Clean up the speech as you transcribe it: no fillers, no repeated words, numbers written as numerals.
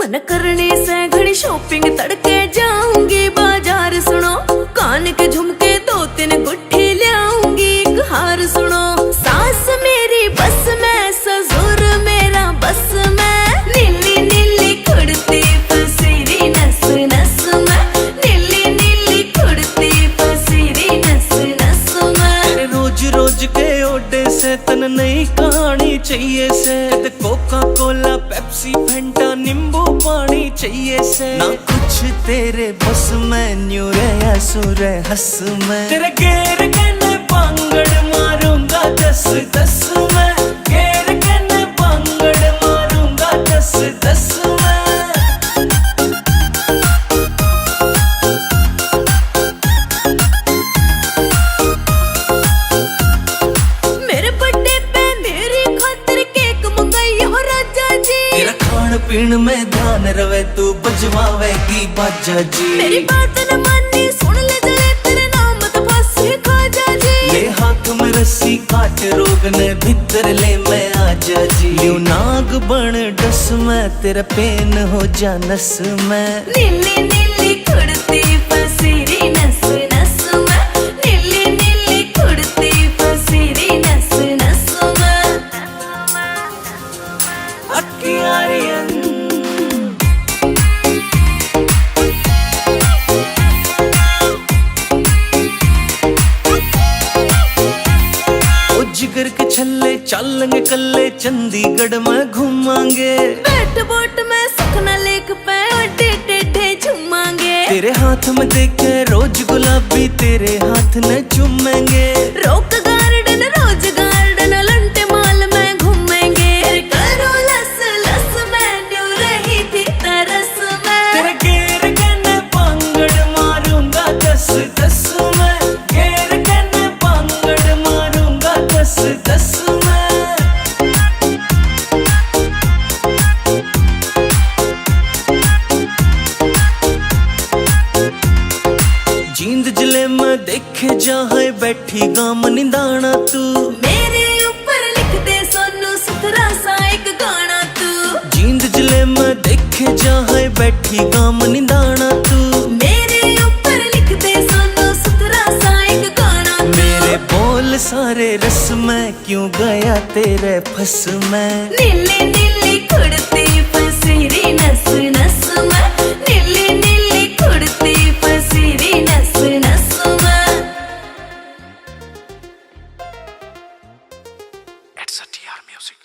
मन करने से घड़ी शॉपिंग तड़के जाऊंगी बाजार। सुनो कान के झुमके 2-3 गुट्ठी ले आऊंगी। एक हार सुनो सास मेरी बस में, ससुर मेरा बस में। नीली नीली कुड़ती पसीरी नस नस में, नीली नीली कुड़ती पसीरी नस नस में। रोज रोज के ओडे से तन नई कहानी चाहिए से। कोका कोला पेप्सी फेंटा नींबू पानी चाहिए से। ना कुछ तेरे बस में, न्यू रे सुरे हंस में। तेरे गेर कहने पांगड़ मारूंगा 10-10 में। गेर कहने पांगड़ मारूंगा 10-10 में। मेरे बर्थडे पे मेरी खातिर केक मंगाई हो राजा जी। तेरा खान पीन में ध्यान रवे, तू बजवावेगी बाजा जी। मेरी बात न मानी सुन ले जले, तेरे नाम तो फांसी खाजा जी। ले हाथ में रस्सी काट रोग ने भीतर ले मैं आजा जी। यूं नाग बन डस में, तेरा पेन हो जा नस में। नीली नीली कुड़ती पसीरी नस नस में, नीली नीली कुड़ती पसीरी नस नस में। अक्कियारियन जिगर के छल्ले चलेंगे कल्ले, चंडीगढ़ में घूमांगे। बैठ बोट में सुखना लेक पे अड्डे टेढ़े झूमांगे। तेरे हाथ में देखे रोज गुलाबी, तेरे हाथ न चूमेंगे। रोक गार्डन रोज गार्डन लंटे माल में घूमेंगे। करो लस लस में न्यू रही थी तरस में। तेरे गेर कहने पांगड़ मारूंगा 10-10 में। गेर कहने पांगड़ मारूंगा 10-10 में। जींद जिले में देखे जहाँ बैठी गाम निंदाना तू। मेरे ऊपर लिख दे सोनू सुथरा सा एक गाना तू। जींद जिले में देखे जहाँ बैठी गाम निंदाना तू। मेरे ऊपर लिख दे सोनू सुथरा सा एक गाना तू। मेरे बोल सारे रस में, क्यों गया तेरे फस में। नीली नीली कुड़ती पसीरी नस नस में, नीली नीली कुड़ती पसीरी नस नस में। It's a TR Music.